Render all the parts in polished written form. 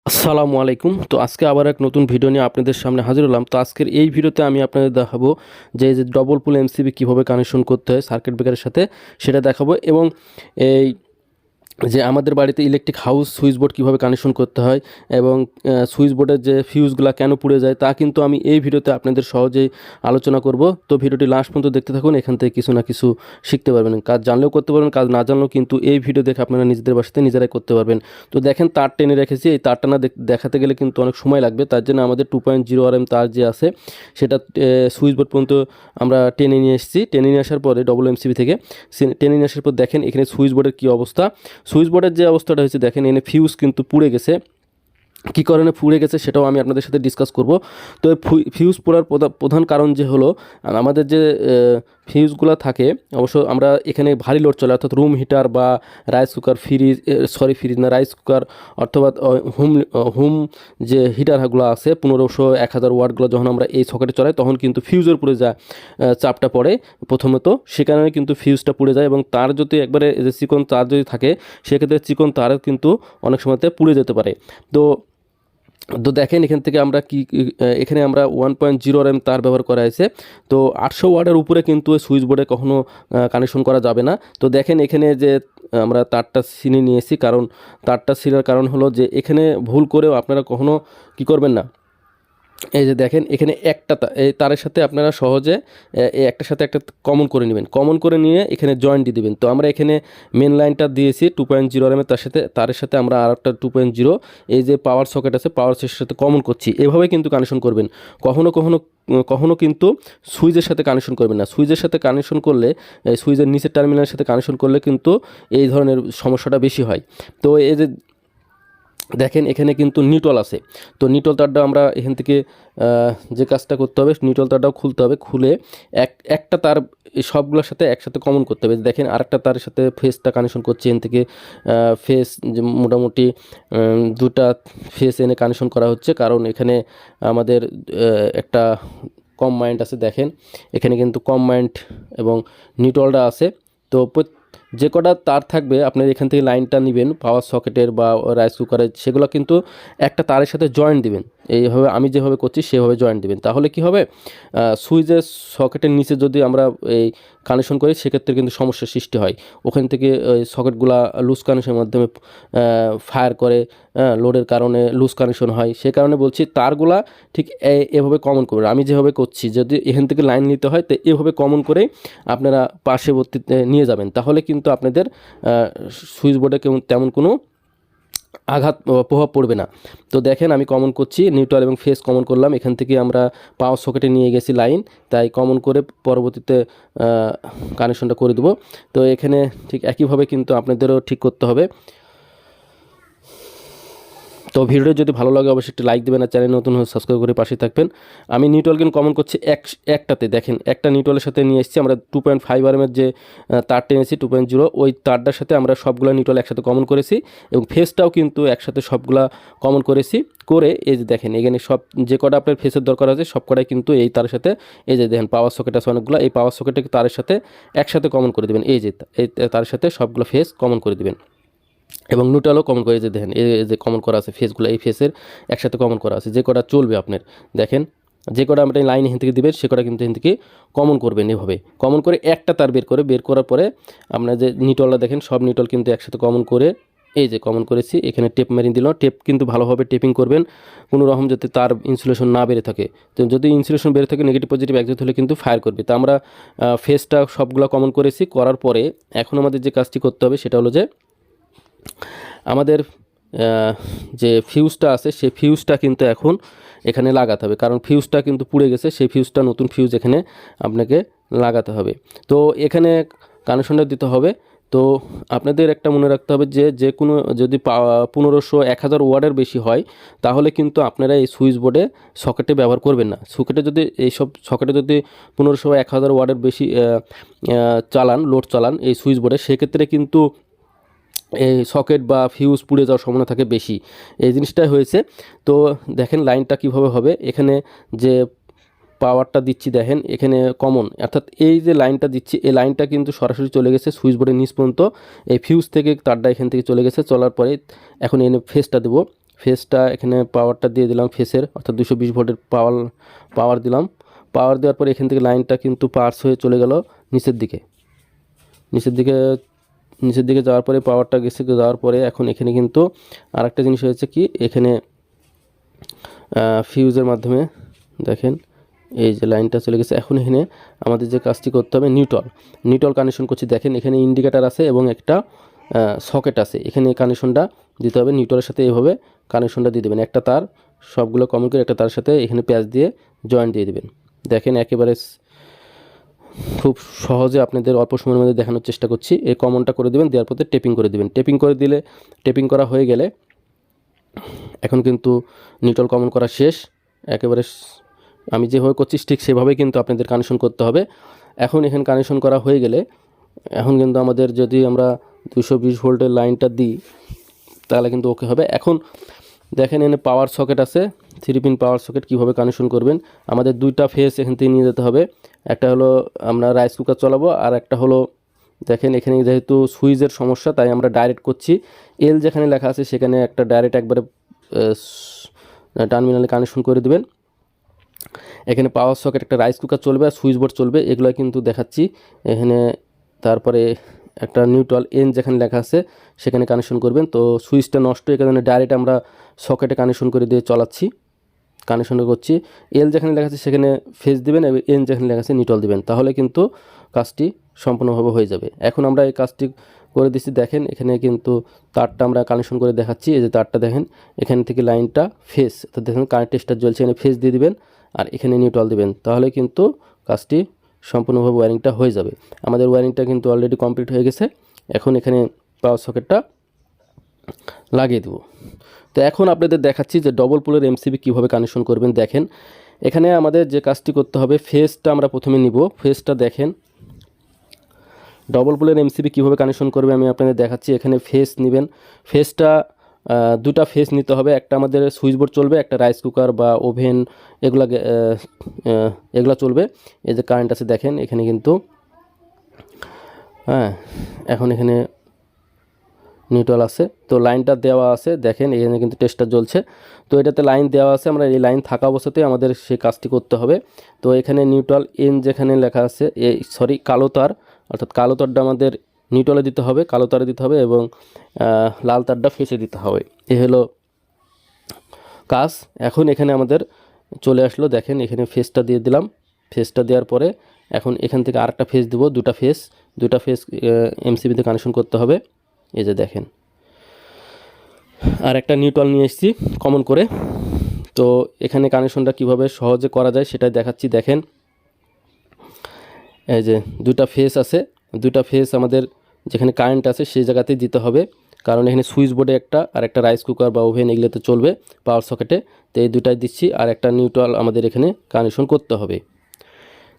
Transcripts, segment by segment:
আসসালামু আলাইকুম। তো আজকে আবার এক নতুন ভিডিও নিয়ে আপনাদের সামনে হাজির হলাম। তো আজকের এই ভিডিওতে আমি আপনাদের দেখাবো যে ডবল পুল এমসিবি কীভাবে কানেকশন করতে হয় সার্কিট ব্রেকারের সাথে, সেটা দেখাবো। এবং এই যে আমাদের বাড়িতে ইলেকট্রিক হাউস সুইচ বোর্ড কীভাবে কানেকশন করতে হয় এবং সুইচ বোর্ডের যে ফিউজগুলো কেন পুড়ে যায় তা কিন্তু আমি এই ভিডিওতে আপনাদের সহজেই আলোচনা করব। তো ভিডিওটি লাস্ট পর্যন্ত দেখতে থাকুন, এখান থেকে কিছু না কিছু শিখতে পারবেন। কাজ জানলেও করতে পারবেন, কাজ না জানলেও কিন্তু এই ভিডিও দেখে আপনারা নিজেদের বাসাতে নিজেরাই করতে পারবেন। তো দেখেন, তার টেনে রেখেছি। এই তারটা না দেখাতে গেলে কিন্তু অনেক সময় লাগবে, তার জন্য আমাদের 2.0 RM তার যে আছে সেটা সুইচ বোর্ড পর্যন্ত আমরা টেনে নিয়ে এসেছি। টেনে নিয়ে আসার পরে ডবল এমসিবি থেকে টেনে নিয়ে আসার পর দেখেন এখানে সুইচ বোর্ডের কী অবস্থা। সুইচ বোর্ডের যে অবস্থাটা হয়েছে দেখেন, এনে ফিউজ কিন্তু পুড়ে গেছে। কী কারণে পুড়ে গেছে সেটাও আমি আপনাদের সাথে ডিসকাস করব। তো ফিউজ পোড়ার প্রধান কারণ যে হলো, আমাদের যে ফিউজগুলো থাকে, অবশ্য আমরা এখানে ভারী লোড চলে, অর্থাৎ রুম হিটার বা রাইস কুকার, ফ্রিজ না, রাইস কুকার অথবা হোম যে হিটারগুলো আছে 1500 1000 ওয়াটগুলো যখন আমরা এই সকেটে চলাই তখন কিন্তু ফিউজের পুড়ে যায়, চাপটা পড়ে প্রথমত, সে কারণে কিন্তু ফিউজটা পুড়ে যায়। এবং তার যদি একবারে যে চিকন তার যদি থাকে সেক্ষেত্রে চিকন তার কিন্তু অনেক সময়তে পুড়ে যেতে পারে। তো তো দেখেন এখান থেকে আমরা এখানে আমরা 1.0 RM তার ব্যবহার করা হয়েছে। তো 800 ওয়াটের উপরে কিন্তু সুইচ বোর্ডে কখনো কানেকশন করা যাবে না। তো দেখেন এখানে যে আমরা তারটা ছিনে নিয়েছি, কারণ তারটা ছিঁড়ার কারণ হলো যে এখানে ভুল করেও আপনারা কখনো কি করবেন না, এই যে দেখেন এখানে একটা এই তারের সাথে আপনারা সহজে এই একটার সাথে একটা কমন করে নেবেন, কমন করে নিয়ে এখানে জয়েন্ট দিয়ে দেবেন। তো আমরা এখানে মেন লাইনটা দিয়েছি 2.0 RM তারের সাথে আমরা আর একটা 2.0 এই যে পাওয়ার সকেট আছে পাওয়ার সকেটের সাথে কমন করছি। এভাবে কিন্তু কানেকশন করবেন। কখনো কিন্তু সুইচের সাথে কানেকশন করবেন না। সুইচের সাথে কানেকশন করলে, সুইচের নিচের টার্মিনালের সাথে কানেকশন করলে কিন্তু এই ধরনের সমস্যাটা বেশি হয়। তো এই যে দেখেন এখানে কিন্তু নিউট্রাল আছে। তো নিউট্রাল তারটা আমরা এখান থেকে যে কাজটা করতে হবে, নিউট্রাল তারটাও খুলতে হবে। খুলে একটা তার সবগুলোর সাথে একসাথে কমন করতে হবে। দেখেন আরেকটা তারের সাথে ফেসটা কানেকশন করছি। এখান থেকে ফেস মোটামুটি দুটা ফেস এনে কানেকশন করা হচ্ছে, কারণ এখানে আমাদের একটা কম মাইন্ড আছে। দেখেন এখানে কিন্তু কম মাইন্ড এবং নিউট্রালটা আছে। তো যে কটা তার থাকবে আপনার এখান থেকে লাইনটা নেবেন পাওয়ার সকেটের বা রাইস কুকারের, সেগুলো কিন্তু একটা তারের সাথে জয়েন্ট দিবেন। এইভাবে আমি যেভাবে করছি সেভাবে জয়েন্ট দিবেন। তাহলে কি হবে, সুইচের সকেটের নিচে যদি আমরা এই কানেকশন করি সেক্ষেত্রে কিন্তু সমস্যার সৃষ্টি হয়। ওখান থেকে ওই সকেটগুলা লুজ কানেকশনের মাধ্যমে ফায়ার করে, লোডের কারণে লুজ কানেকশন হয়। সে কারণে বলছি তারগুলা ঠিক এভাবে কমন করবেন। আমি যেভাবে করছি, যদি এখান থেকে লাইন নিতে হয় তো এভাবে কমন করে আপনারা পার্শ্ববর্তীতে নিয়ে যাবেন, তাহলে কিন্তু আপনাদের সুইচ বোর্ডে তেমন কোনো আঘাত প্রভাব পড়বে না। তো দেখেন আমি কমন করছি, নিউট্রাল এবং ফেস কমন করলাম। এখান থেকে আমরা পাওয়ার সকেটে নিয়ে গেছি লাইন, তাই কমন করে পরবর্তীতে কানেকশনটা করে দেবো। তো এখানে ঠিক একইভাবে কিন্তু আপনাদেরও ঠিক করতে হবে। তো ভিডিওটি যদি ভালো লাগে অবশ্যই একটি লাইক দেবেন, আর চ্যানেল নতুন হয়ে সাবস্ক্রাইব করে পাশে থাকবেন। আমি নিউট্রাল কিন্তু কমন করছি একটাতে। দেখেন একটা নিউট্রালের সাথে নিয়ে এসেছি আমরা 2.5 RM যে তার টেনেছি 2.0, ওই তারটার সাথে আমরা সবগুলো নিউট্রাল একসাথে কমন করেছি এবং ফেসটাও কিন্তু একসাথে সবগুলা কমন করেছি। করে এই যে দেখেন এখানে সব যে কটা আপনার ফেসের দরকার আছে সব কটাই কিন্তু এই তারের সাথে, এই যে দেখেন পাওয়ার সকেট আছে অনেকগুলো, এই পাওয়ার সকেটকে তারের সাথে একসাথে কমন করে দেবেন। এই যে এই তারের সাথে সবগুলো ফেস কমন করে দেবেন এবং নিউট্রালও কমন করে। যে দেখেন এই যে কমন করা আছে ফেসগুলো, এই ফেসের একসাথে কমন করা আছে। যে কটা চলবে আপনার, দেখেন যে কটা আপনি লাইন এখান থেকে দেবেন সে কটা কিন্তু এখান থেকে কমন করবেন। এভাবে কমন করে একটা তার বের করার পরে আপনার যে নিউট্রালটা দেখেন সব নিউট্রাল কিন্তু একসাথে কমন করে, এই যে কমন করেছি। এখানে টেপ মেরিয়ে দিল। টেপ কিন্তু ভালোভাবে টেপিং করবেন, কোনো রকম যাতে তার ইনসুলেশন না বেড়ে থাকে। তো যদি ইনসুলেশন বেড়ে থাকে নেগেটিভ পজিটিভ একজাত হলে কিন্তু ফায়ার করবে। তো আমরা ফেসটা সবগুলো কমন করেছি। করার পরে এখন আমাদের যে কাজটি করতে হবে সেটা হলো যে আমাদের যে ফিউজটা আছে সেই ফিউজটা কিন্তু এখন এখানে লাগাতে হবে, কারণ ফিউজটা কিন্তু পুড়ে গেছে। সেই ফিউজটা নতুন ফিউজ এখানে আপনাকে লাগাতে হবে। তো এখানে কানেকশনটা দিতে হবে। তো আপনাদের একটা মনে রাখতে হবে যে কোনো যদি 1500 1000 ওয়াটের বেশি হয় তাহলে কিন্তু আপনারা এই সুইচ বোর্ডে সকেটে ব্যবহার করবেন না। সকেটে যদি এইসব সকেটে যদি 1500 1000 ওয়াটের বেশি লোড চালান এই সুইচ বোর্ডে, সেক্ষেত্রে কিন্তু এই সকেট বা ফিউজ পুড়ে যাওয়ার সম্ভাবনা থাকে বেশি। এই জিনিসটাই হয়েছে। তো দেখেন লাইনটা কিভাবে হবে, এখানে যে পাওয়ারটা দিচ্ছি দেখেন এখানে কমন, অর্থাৎ এই যে লাইনটা দিচ্ছি এই লাইনটা কিন্তু সরাসরি চলে গেছে সুইচ বোর্ডের নিচ পর্যন্ত। এই ফিউজ থেকে তারটা এখান থেকে চলে গেছে, চলার পরে এখন এনে ফেসটা দেবো। ফেসটা এখানে পাওয়ারটা দিয়ে দিলাম ফেসের, অর্থাৎ 220 ভোল্টের পাওয়ার দিলাম। পাওয়ার দেওয়ার পরে এখান থেকে লাইনটা কিন্তু পাস হয়ে চলে গেল নিচের দিকে। নিচের দিকে যাওয়ার পরে পাওয়ারটা গেছে, যাওয়ার পরে এখন এখানে কিন্তু আরেকটা জিনিস হয়েছে কি, এখানে ফিউজের মাধ্যমে দেখেন এই যে লাইনটা চলে গেছে। এখন এখানে আমাদের যে কাজটি করতে হবে, নিউট্রাল কানেকশন করছি। দেখেন এখানে ইন্ডিকেটার আছে এবং একটা সকেট আছে, এখানে কানেকশনটা দিতে হবে। নিউট্রালের সাথে এইভাবে কানেকশনটা দিয়ে দেবেন, একটা তার সবগুলো কমন করে একটা তার সাথে এখানে প্যাচ দিয়ে জয়েন্ট দিয়ে দেবেন। দেখেন একেবারে খুব সহজে আপনাদের অল্প সময়ের মধ্যে দেখানোর চেষ্টা করছি। এই কমনটা করে দেবেন, দেওয়ার পরে টেপিং করে দেবেন। টেপিং করা হয়ে গেলে এখন কিন্তু নিউট্রাল কমন করা শেষ। একেবারে আমি যেভাবে করছি ঠিক সেভাবেই কিন্তু আপনাদের কানেকশন করতে হবে। এখন এখানে কানেকশন করা হয়ে গেলে এখন কিন্তু আমাদের যদি আমরা 220 ভোল্টের লাইনটা দিই তাহলে কিন্তু ওকে হবে। এখন দেখেন এখানে পাওয়ার সকেট আছে, 3 পিন পাওয়ার সকেট। কীভাবে কানেকশন করবেন, আমাদের দুইটা ফেস এখান থেকে নিয়ে যেতে হবে। একটা হলো আমরা রাইস কুকার চালাবো, আর একটা হলো দেখেন এখানে যেহেতু সুইচের সমস্যা তাই আমরা ডাইরেক্ট করছি। এল যেখানে লেখা আছে সেখানে একটা ডাইরেক্ট একবারে টার্মিনালে কানেকশন করে দেবেন। এখানে পাওয়ার সকেট, একটা রাইস কুকার চলবে আর সুইচ বোর্ড চলবে, এগুলো কিন্তু দেখাচ্ছি এখানে। তারপরে একটা নিউট্রাল এন যেখানে লেখা আছে সেখানে কানেকশন করবেন। তো সুইচটা নষ্ট, এখানে ডাইরেক্ট আমরা সকেটে কানেকশন করে দিয়ে চালাচ্ছি, কানেকশনটা করছি। এল যেখানে লেখা আছে সেখানে ফেস দিবেন, এবং এন যেখানে লেখা আছে নিউট্রাল দিবেন, তাহলে কিন্তু কাজটি সম্পূর্ণভাবে হয়ে যাবে। এখন আমরা এই কাজটি করে দিচ্ছি। দেখেন এখানে কিন্তু তারটা আমরা কানেকশন করে দেখাচ্ছি। এই যে তারটা দেখেন এখান থেকে লাইনটা ফেস, তো দেখেন কারেন্ট টেস্টার জ্বলছে, এখানে ফেস দিয়ে দিবেন আর এখানে নিউট্রাল দিবেন, তাহলে কিন্তু কাজটি সম্পূর্ণভাবে ওয়্যারিংটা হয়ে যাবে। আমাদের ওয়্যারিংটা কিন্তু অলরেডি কমপ্লিট হয়ে গেছে। এখন এখানে পাওয়ার সকেটটা লাগিয়ে দেবো। তো এখন আপনাদের দেখাচ্ছি যে ডবল পোলের এমসিবি কীভাবে কানেকশন করবেন। দেখেন এখানে আমাদের যে কাজটি করতে হবে, ফেসটা আমরা প্রথমে নিব। ফেসটা দেখেন ডবল পোলের এমসিবি কীভাবে কানেকশন করবে আমি আপনাদের দেখাচ্ছি। এখানে ফেস নেবেন, ফেসটা দুটা ফেস নিতে হবে। একটা আমাদের সুইচ বোর্ড চলবে, একটা রাইস কুকার বা ওভেন এগুলা চলবে। এই যে কারেন্ট আছে দেখেন এখানে কিন্তু, এখন এখানে নিউট্রাল আছে, তো লাইনটা দেওয়া আছে। দেখেন এখানে কিন্তু টেস্টার জ্বলছে, তো এটাতে লাইন দেওয়া আছে। আমরা এই লাইন থাকা অবস্থাতেই আমাদের সেই কাজটি করতে হবে। তো এখানে নিউট্রাল এন যেখানে লেখা আছে, কালো তার, অর্থাৎ কালো তারটা আমাদের নিউট্রালে দিতে হবে, কালো তারে দিতে হবে, এবং লাল তারটা ফেসে দিতে হবে। এ হলো কাজ। এখন এখানে আমাদের চলে আসলো, দেখেন এখানে ফেসটা দিয়ে দিলাম। ফেসটা দেওয়ার পরে এখন এখান থেকে আরেকটা ফেস দেবো, দুটা ফেস এমসিবিতে কানেকশন করতে হবে। এই যে দেখেন আর একটা নিউট্রাল নিয়ে এসেছি কমন করে। তো এখানে কানেকশনটা কিভাবে সহজে করা যায় সেটাই দেখাচ্ছি। দেখেন এই যে দুটা ফেস আছে, দুটা ফেস আমাদের যেখানে কারেন্ট আছে সেই জায়গাতেই দিতে হবে, কারণ এখানে সুইচ বোর্ডে একটা আর একটা রাইস কুকার বা ওভেন এগুলোতে চলবে পাওয়ার সকেটে। তো এই দুটাই দিচ্ছি, আর একটা নিউট্রাল আমাদের এখানে কানেকশন করতে হবে।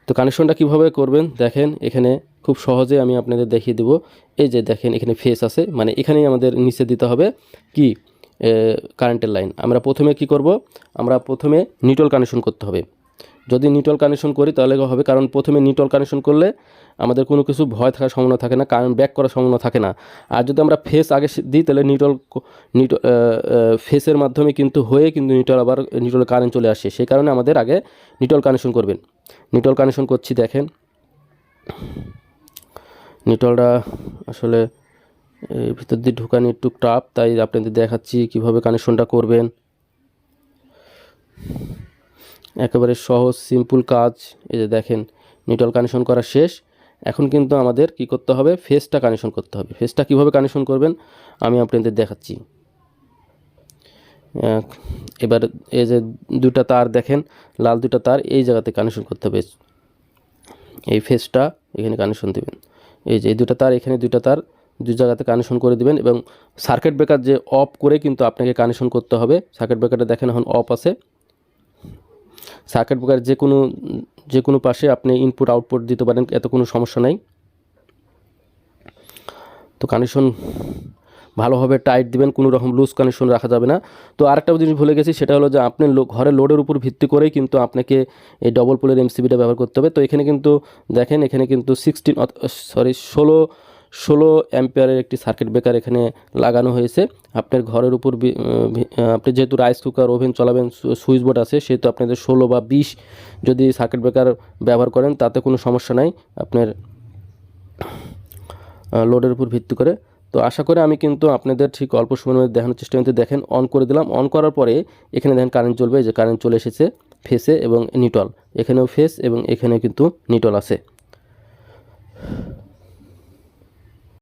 তো কানেকশনটা কিভাবে করবেন দেখেন, এখানে খুব সহজে আমি আপনাদের দেখিয়ে দেব। এই যে দেখেন এখানে ফেস আছে, মানে এখানেই আমাদের নিচে দিতে হবে কি কারেন্টের লাইন। আমরা প্রথমে কি করব, আমরা প্রথমে নিউট্রাল কানেকশন করতে হবে। যদি নিউট্রাল কানেকশন করি তাহলে হবে, কারণ প্রথমে নিউট্রাল কানেকশন করলে আমাদের কোনো কিছু ভয় থাকার সম্ভাবনা থাকে না, কারেন্ট ব্যাক করার সম্ভাবনা থাকে না। আর যদি আমরা ফেস আগে দিই তাহলে ফেসের মাধ্যমে কিন্তু নিউট্রাল কারেন্ট চলে আসে। সেই কারণে আমাদের আগে নিউট্রাল কানেকশন করবেন। নিউট্রাল কানেকশন করছি, দেখেন নিউট্রালটা আসলে ভিতর দিয়ে ঢুকানি একটু টাফ, তাই আপনাদের দেখাচ্ছি কিভাবে কানেকশনটা করবেন। একেবারে সহজ সিম্পল কাজ। এই যে দেখেন নিউট্রাল কানেকশন করা শেষ। এখন কিন্তু আমাদের কি করতে হবে, ফেসটা কানেকশন করতে হবে। ফেসটা কিভাবে কানেকশন করবেন আমি আপনাদের দেখাচ্ছি। এবার এই যে দুটা তার দেখেন, লাল দুটা তার এই জায়গাতে কানেকশন করতে হবে। এই ফেসটা এখানে কানেকশন দেবেন। এই যে এই দুটা তার, এখানে দুটা তার দুই জায়গাতে কানেকশন করে দিবেন, এবং সার্কিট ব্রেকার যে অফ করে কিন্তু আপনাকে কানেকশন করতে হবে। সার্কিট ব্রেকারটা দেখেন এখন অফ আছে। সার্কিট ব্রেকার যে কোনো পাশে আপনি ইনপুট আউটপুট দিতে পারেন, এত কোনো সমস্যা নাই। তো কানেকশন ভালোভাবে টাইট দিবেন, কোনো রকম লুজ কানেকশন রাখা যাবে না। তো আরেকটা জিনিস ভুলে গেছি, সেটা হলো যে আপনি ঘরের লোডের উপর ভিত্তি করেই কিন্তু আপনাকে এই ডবল পোলের এমসিবিটা ব্যবহার করতে হবে। তো এখানে কিন্তু দেখেন এখানে কিন্তু 16 অ্যাম্পিয়ারের একটি সার্কিট ব্রেকার এখানে লাগানো হয়েছে। আপনার ঘরের উপর আপনি যেহেতু রাইস কুকার ওভেন চালাবেন, সুইচ বোর্ড আছে, সেহেতু আপনাদের 16 বা 20 যদি সার্কিট ব্রেকার ব্যবহার করেন তাতে কোনো সমস্যা নাই আপনার লোডের উপর ভিত্তি করে। তো আশা করি আমি কিন্তু আপনাদের ঠিক অল্প সময়ের মধ্যে দেখানোর চেষ্টা করতে। দেখেন অন করে দিলাম, অন করার পরে এখানে দেখেন কারেন্ট জ্বলবে, যে কারেন্ট চলে এসেছে ফেসে এবং নিউট্রাল, এখানেও ফেস এবং এখানেও কিন্তু নিউট্রাল আছে।